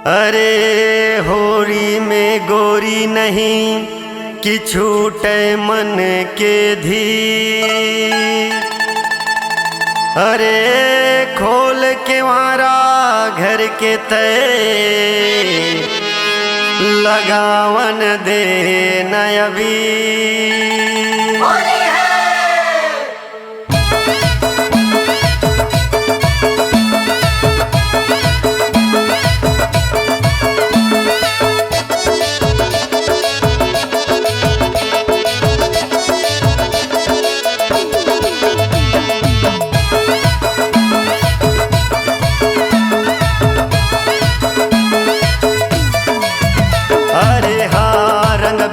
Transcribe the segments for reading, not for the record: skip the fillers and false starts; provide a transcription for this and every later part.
अरे होरी में गोरी नहीं कि छूटे मन के धी। अरे खोल के मारा घर के तय लगावन दे नयबी।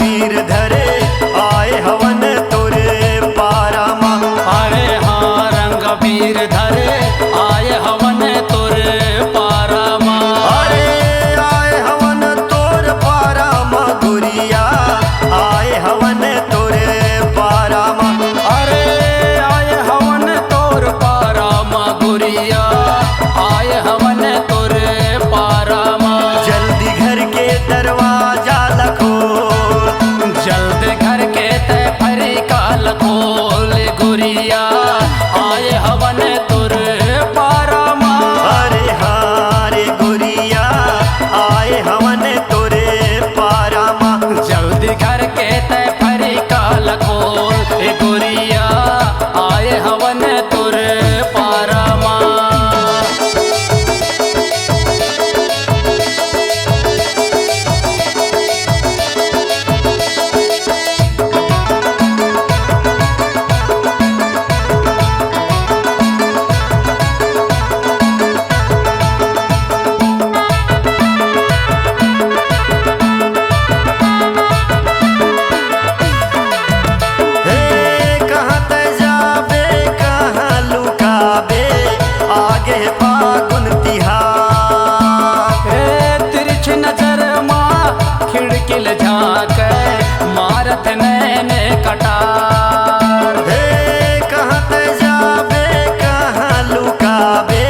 वीर धरे आए हवन तोरे पारा माँ। अरे हाँ रंग वीर धरे आए हवन तोरे पारा माँ। अरे आए हवन तोर पारा माँ गुरिया आए हवन तोरे पारा माँ। अरे आए हवन तोर पारा माँ गुरिया आए हवन तोरे पारा माँ। जल्दी घर के दरवाजा लखो जल्द घर के तय फरी काल खोल गुरिया आए हवन तुर पारा माँ। अरे हारे गुरिया आए हवन तोरे पारा माँ। जल्द घर के तय फरी काल खोल गुरिया आए हवन तुर पारा माँ। फागुन तिहार तिरछ नजर माँ खिड़किल झाँक मारत नैन कटार। कहाँ ते जाबे कहाँ लुकाबे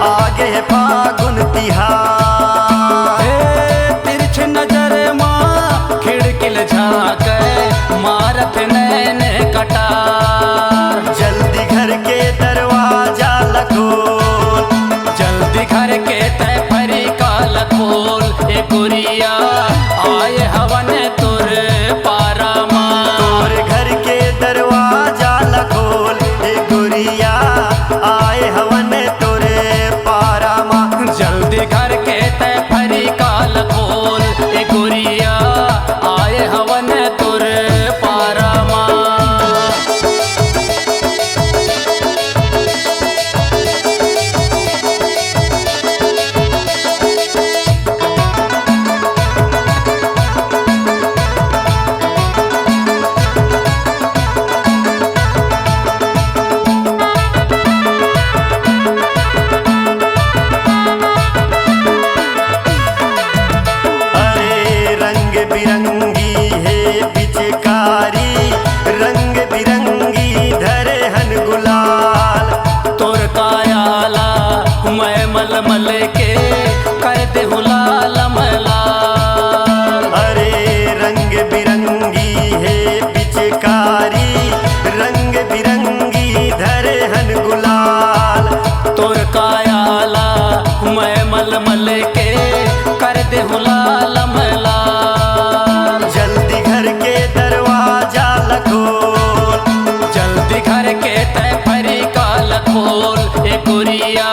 आगे फागुन तिहार। तिरछ नजर माँ खिड़किल झाँक मारत नैन कटार। जल्दी घर के दरवाजा लखो जल्दी घर के तय फरी काल खोल गुरिया आए हवन तुर पारा माँ। तोर घर के दरवाजा लखोल गुरिया आए हवन तोरे पारा माँ। जल्दी घर के तय फरी काल खोल गुरिया आए हवन तुर पारा माँ। बिरंगी है पिचकारी रंग बिरंगी धरे हन गुलाल। तोर कायाला मैं मलमल के कर दे हुलाल मलाल। अरे रंग बिरंगी है पिचकारी रंग बिरंगी धरे हन गुलाल। तोर कायाला मैं मलमल के कर दे हुलाल मलाल। जल्दी घर के दरवाजा लखोल जल्दी घर के तय फरी काल खोल गुरिया